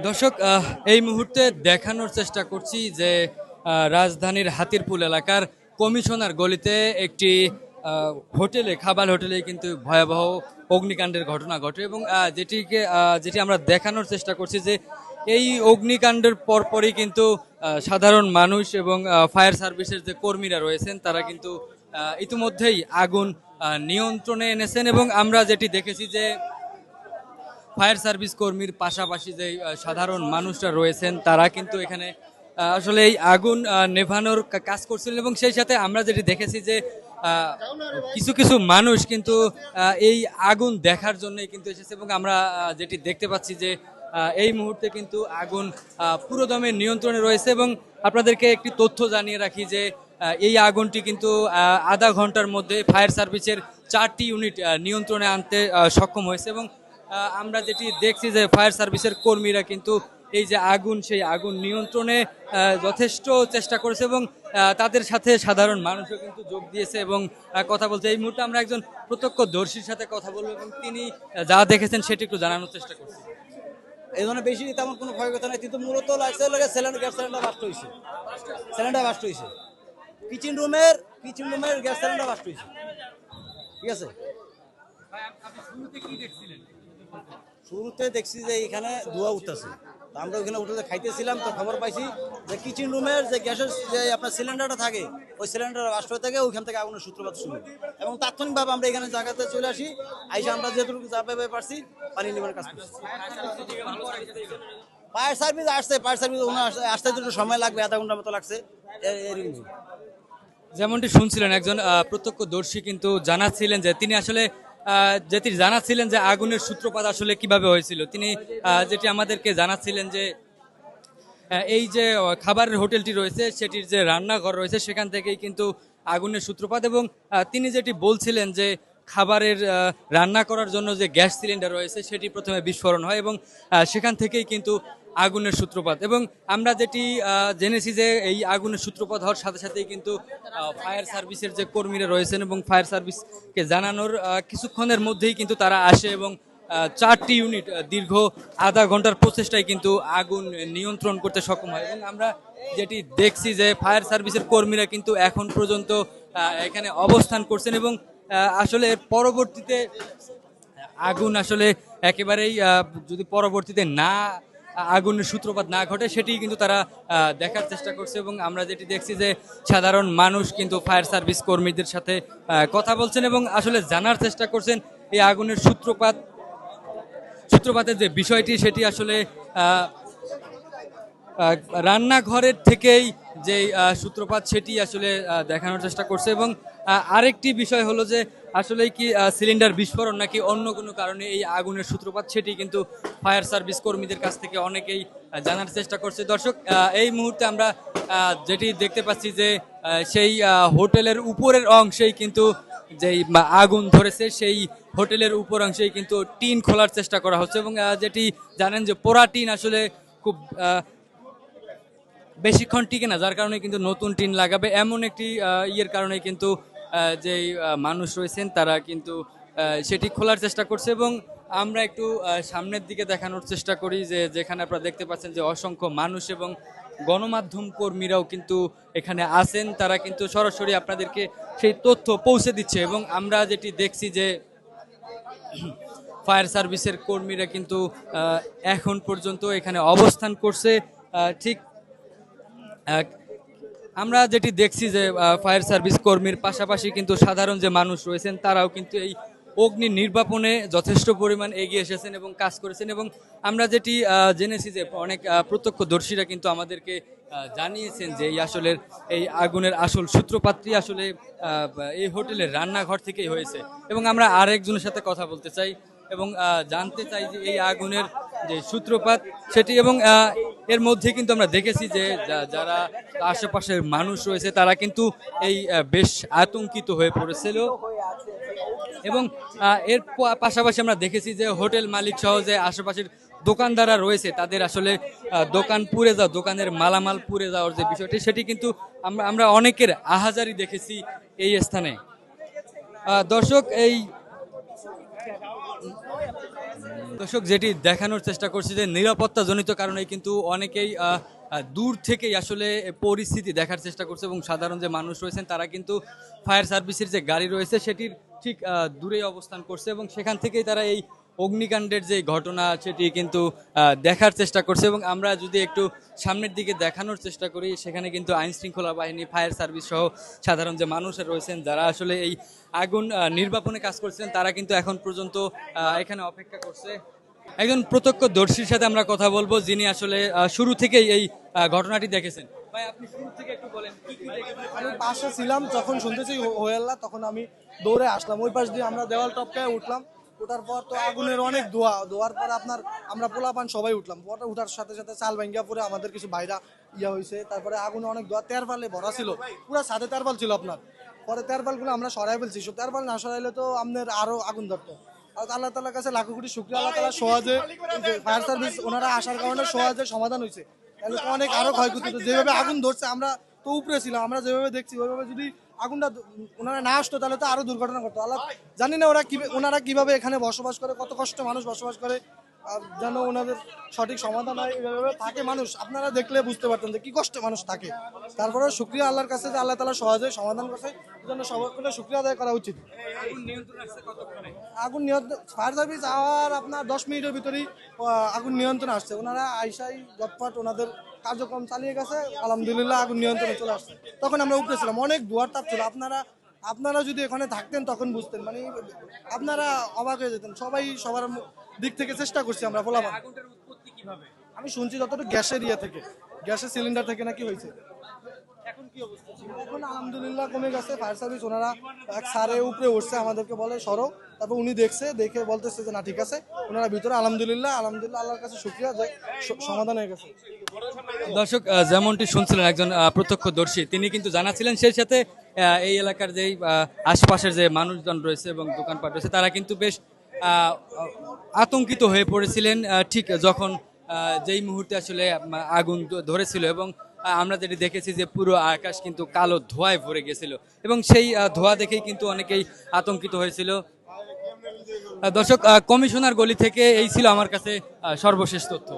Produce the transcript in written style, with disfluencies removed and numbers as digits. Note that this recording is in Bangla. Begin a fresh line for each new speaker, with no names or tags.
দর্শক, এই মুহূর্তে দেখানোর চেষ্টা করছি যে রাজধানীর হাতিরপুল এলাকার কমিশনার গলিতে একটি হোটেলে, খাবার হোটেলে কিন্তু ভয়াবহ অগ্নিকাণ্ডের ঘটনা ঘটে এবং যেটি আমরা দেখানোর চেষ্টা করছি যে এই অগ্নিকাণ্ডের পরপরই কিন্তু সাধারণ মানুষ এবং ফায়ার সার্ভিসের যে কর্মীরা রয়েছেন তারা কিন্তু ইতিমধ্যেই আগুন নিয়ন্ত্রণে এনেছেন এবং আমরা যেটি দেখেছি যে ফায়ার সার্ভিস কর্মীর পাশাপাশি যে সাধারণ মানুষরা রয়েছেন তারা কিন্তু এখানে আসলে এই আগুন নেভানোর কাজ করছিলেন এবং সেই সাথে আমরা যেটি দেখেছি যে কিছু কিছু মানুষ কিন্তু এই আগুন দেখার জন্যই কিন্তু এসেছে এবং আমরা যেটি দেখতে পাচ্ছি যে এই মুহূর্তে কিন্তু আগুন পুরোদমে নিয়ন্ত্রণে রয়েছে এবং আপনাদেরকে একটি তথ্য জানিয়ে রাখি যে এই আগুনটি কিন্তু আধা ঘন্টার মধ্যে ফায়ার সার্ভিসের 4টি ইউনিট নিয়ন্ত্রণে আনতে সক্ষম হয়েছে এবং আমরা যেটি দেখছি যে ফায়ার সার্ভিসের কর্মীরা কিন্তু এই যে আগুন, সেই আগুন নিয়ন্ত্রণে যথেষ্ট চেষ্টা করেছে এবং তাদের সাথে সাধারণ মানুষও কিন্তু যোগ দিয়েছে এবং কথা বলছে। এই মুহূর্তে আমরা একজন প্রত্যক্ষদর্শীর সাথে কথা বলবো এবং তিনি যা দেখেছেন সেটি একটু জানানোর চেষ্টা করছি।
এই ধরনের বেশি তেমন কোনো ক্ষয়ক্ষতি নাই, কিন্তু মূলত লাগছে সিলিন্ডার, গ্যাস সিলিন্ডার বাস্ট হয়েছে। সিলিন্ডার বাস্ট হয়েছে, কিচেন রুমের গ্যাস সিলিন্ডার বাস্ট হয়েছে। ঠিক আছে, শুরুতে দেখছি যে এখানে ধোঁয়া উঠতেছে, তো আমরা ওইখানে উঠে খাইতেছিলাম, তো খবর পাইছি যে কিচেন রুমের যে গ্যাসের যে আপনার সিলিন্ডারটা থাকে, ওই সিলিন্ডার বাস্ট হয়ে থাকে, ওইখান থেকে আগুনের সূত্রপাত শুরু। এবং তাৎক্ষণিকভাবে আমরা এখানে জায়গাতে চলে আসি, আইসা আমরা যেটুকু যা পেয়ে পারছি পানি নিবানোর কাজ করছি। ফায়ার সার্ভিস আসতে একটু সময় লাগবে, আধা ঘন্টার মতো লাগছে।
যেমনটি শুনছিলেন একজন প্রত্যক্ষদর্শী কিন্তু জানাচ্ছিলেন যে তিনি আসলে জানাচ্ছিলেন যে আগুনের সূত্রপাত আসলে কিভাবে হয়েছিল। তিনি যেটি আমাদেরকে জানাচ্ছিলেন যে এই যে খাবারের হোটেলটি রয়েছে সেটির যে রান্নাঘর রয়েছে সেখান থেকেই কিন্তু আগুনের সূত্রপাত এবং তিনি যেটি বলছিলেন যে খাবারের রান্না করার জন্য যে গ্যাস সিলিন্ডার রয়েছে সেটি প্রথমে বিস্ফোরণ হয় এবং সেখান থেকেই কিন্তু আগুনের সূত্রপাত। এবং আমরা যেটি জেনেছি যে এই আগুনের সূত্রপাত হওয়ার সাথে সাথেই কিন্তু ফায়ার সার্ভিসের যে কর্মীরা রয়েছেন এবং ফায়ার সার্ভিসকে জানানোর কিছুক্ষণের মধ্যেই কিন্তু তারা আসে এবং 4টি ইউনিট দীর্ঘ আধা ঘন্টার প্রচেষ্টায় কিন্তু আগুন নিয়ন্ত্রণ করতে সক্ষম হয় এবং আমরা যেটি দেখছি যে ফায়ার সার্ভিসের কর্মীরা কিন্তু এখন পর্যন্ত এখানে অবস্থান করছেন এবং আসলে পরবর্তীতে আগুন আসলে একেবারেই যদি পরবর্তীতে আগুনের সূত্রপাত না ঘটে সেটি কিন্তু তারা দেখার চেষ্টা করছে এবং আমরা যেটি দেখছি যে সাধারণ মানুষ কিন্তু ফায়ার সার্ভিস কর্মীদের সাথে কথা বলছেন এবং আসলে জানার চেষ্টা করছেন এই আগুনের সূত্রপাতের যে বিষয়টি সেটি আসলে রান্নাঘরের থেকেই যে সূত্রপাত সেটি আসলে দেখানোর চেষ্টা করছে এবং আরেকটি বিষয় হলো যে আসলে কি সিলিন্ডার বিস্ফোরণ নাকি অন্য কোনো কারণে এই আগুনের সূত্রপাত সেটি কিন্তু ফায়ার সার্ভিস কর্মীদের কাছ থেকে অনেকেই জানার চেষ্টা করছে। দর্শক, এই মুহূর্তে আমরা যেটি দেখতে পাচ্ছি যে সেই হোটেলের উপরের অংশেই কিন্তু যেই আগুন ধরেছে সেই হোটেলের উপর অংশেই কিন্তু টিন খোলার চেষ্টা করা হচ্ছে এবং যেটি জানেন যে পোড়া টিন আসলে খুব বেশিক্ষণ টিকে না, যার কারণে কিন্তু নতুন টিন লাগাবে এমন একটি ইয়ের কারণে কিন্তু যেই মানুষ রয়েছেন তারা কিন্তু সেটি খোলার চেষ্টা করছে এবং আমরা একটু সামনের দিকে দেখানোর চেষ্টা করি যে যেখানে আপনারা দেখতে পাচ্ছেন যে অসংখ্য মানুষ এবং গণমাধ্যম কর্মীরাও কিন্তু এখানে আছেন, তারা কিন্তু সরাসরি আপনাদেরকে সেই তথ্য পৌঁছে দিচ্ছে এবং আমরা যেটি দেখছি যে ফায়ার সার্ভিসের কর্মীরা কিন্তু এখন পর্যন্ত এখানে অবস্থান করছে। ঠিক আমরা যেটি দেখছি যে ফায়ার সার্ভিস কর্মীর পাশাপাশি কিন্তু সাধারণ যে মানুষ রয়েছেন তারাও কিন্তু এই অগ্নি নির্বাপনে যথেষ্ট পরিমাণ এগিয়ে এসেছেন এবং কাজ করেছেন এবং আমরা যেটি জেনেছি যে অনেক প্রত্যক্ষদর্শীরা কিন্তু আমাদেরকে জানিয়েছেন যে এই আগুনের আসল সূত্রপাতটি আসলে এই হোটেলের রান্নাঘর থেকেই হয়েছে এবং আমরা আরেকজনের সাথে কথা বলতে চাই এবং জানতে চাই যে এই আগুনের যে সূত্রপাত সেটি এবং এর মধ্যে কিন্তু আমরা দেখেছি যে যারা আশেপাশের মানুষ রয়েছে তারা কিন্তু এই বেশ আতঙ্কিত হয়ে পড়েছিল এবং এর পাশাপাশি আমরা দেখেছি যে হোটেল মালিক সহ যে আশেপাশের দোকানদাররা রয়েছে তাদের আসলে দোকান পুড়ে যাওয়া, দোকানের মালামাল পুড়ে যাওয়ার যে বিষয়টি সেটি কিন্তু আমরা অনেকের আহাজারি দেখেছি এই স্থানে। দর্শক, এই দর্শক যেটি দেখানোর চেষ্টা করছি যে নিরাপত্তাজনিত কারণে কিন্তু অনেকেই দূর থেকেই আসলে পরিস্থিতি দেখার চেষ্টা করছে এবং সাধারণ যে মানুষ রয়েছেন তারা কিন্তু ফায়ার সার্ভিসের যে গাড়ি রয়েছে সেটির ঠিক দূরেই অবস্থান করছে এবং সেখান থেকেই তারা এই অগ্নিকাণ্ডের যে ঘটনা সেটি কিন্তু দেখার চেষ্টা করছে এবং আমরা যদি একটু সামনের দিকে দেখানোর চেষ্টা করি সেখানে কিন্তু আইন শৃঙ্খলা বাহিনী ফায়ার সার্ভিস সহ সাধারণ যে মানুষ রয়েছেন যারা আসলে এই আগুন নির্বাপনে কাজ করছেন তারা কিন্তু এখন পর্যন্ত এখানে অপেক্ষা করছে। একজন প্রত্যক্ষদর্শীর সাথে আমরা কথা বলবো যিনি আসলে শুরু থেকেই এই ঘটনাটি দেখেছেন। ভাই আপনি শুরু থেকে একটু বলেন কি কি দেখেছেন?
আমি পাশে ছিলাম, যখন শুনতেছি হইয়াল্লা তখন আমি দৌড়ে আসলাম। ওই পাশ দিয়ে আমরা দেওয়াল টপকায় উঠলাম। ওঠার পর তো আগুনের অনেক ধোয়ার পর আমরা পোলাপান সবাই উঠলাম। উঠার সাথে সাথে চাল ভাঙ্গিয়া পরে আমাদের কিছু বাইরা হয়েছে। তারপরে আগুনে অনেক ধোয়া, তেরপালে ভরা ছিল, পুরো ছাদে তেরপাল ছিল আপনার। পরে তেরপালগুলো আমরা সরাই ফেলছি। তেরপাল না সরাইলে তো আপনার আরো আগুন ধরতো। আর আল্লাহ তাআলার কাছে লাখো কোটি শুকরিয়া, আল্লাহ তাআলা সহজে ফায়ার সার্ভিস ওনারা আসার কারণে সহজে সমাধান হয়েছে। তাহলে তো অনেক আরো ক্ষয়ক্ষতি হতো। যেভাবে আগুন ধরছে আমরা তো উপরে ছিলাম, আমরা যেভাবে দেখছি ওইভাবে যদি আগুনটা ওনারা না আসতো তাহলে তো আরো দুর্ঘটনা ঘটতো। আল্লাহ জানি না ওনারা কিভাবে এখানে বসবাস করে, কত কষ্ট মানুষ বসবাস করে, আর যেন ওনাদের সঠিক সমাধান হয় এভাবে থাকে মানুষ। আপনারা দেখলে বুঝতে পারতেন যে কি কষ্টে মানুষ থাকে। তারপরে শুকরিয়া আল্লাহর কাছে যে আল্লাহ তাআলা সহজে সমাধান করছে, এই জন্য সবাইকে শুকরিয়া আদায় করা উচিত। আগুন নিয়ন্ত্রণ ফায়ার সার্ভিস আওয়ার আপনার 10 মিনিটের ভিতরেই আগুন নিয়ন্ত্রণ আসছে। ওনারা আইসাই জটপট ওনাদের কার্যক্রম চালিয়ে গেছে, আলহামদুলিল্লাহ আগুন নিয়ন্ত্রণে চলে আসছে। তখন আমরা উপরে ছিলাম, অনেক ধোঁয়ার তাপ ছিল। আপনারা যদি এখানে থাকতেন তখন বুঝতেন, মানে আপনারা অবাক হয়ে যেতেন। সবাই সবার দিক থেকে চেষ্টা করছি আমরা বলাম। আমি শুনছি যতটুকু গ্যাসের থেকে, গ্যাসের সিলিন্ডার থেকে নাকি হয়েছে। এখন আলহামদুলিল্লাহ কমে গেছে। ফায়ার সার্ভিস ওনারা এক সারে উপরে উঠছে, আমাদেরকে বলে সরো। তারপর উনি দেখে বলতেছে যে না ঠিক আছে, ওনারা ভিতরে। আলহামদুলিল্লাহ আল্লাহর কাছে শুকরিয়া যে সমাধান হয়ে গেছে।
দর্শক যেমনটি শুনছিলেন একজন প্রত্যক্ষদর্শী তিনি কিন্তু জানাছিলেন, সেই সাথে এই এলাকার যেই আশপাশের যে মানুষজন রয়েছে এবং দোকানপাট রয়েছে তারা কিন্তু বেশ আতঙ্কিত হয়ে পড়েছিলেন ঠিক যখন যেই মুহূর্তে আসলে আগুন ধরেছিল এবং আমরা যেটি দেখেছি যে পুরো আকাশ কিন্তু কালো ধোঁয়ায় ভরে গেছিল এবং সেই ধোঁয়া দেখেই কিন্তু অনেকেই আতঙ্কিত হয়েছিল। দর্শক কমিশনার গলি থেকে এই ছিল আমার কাছে সর্বশেষ তথ্য।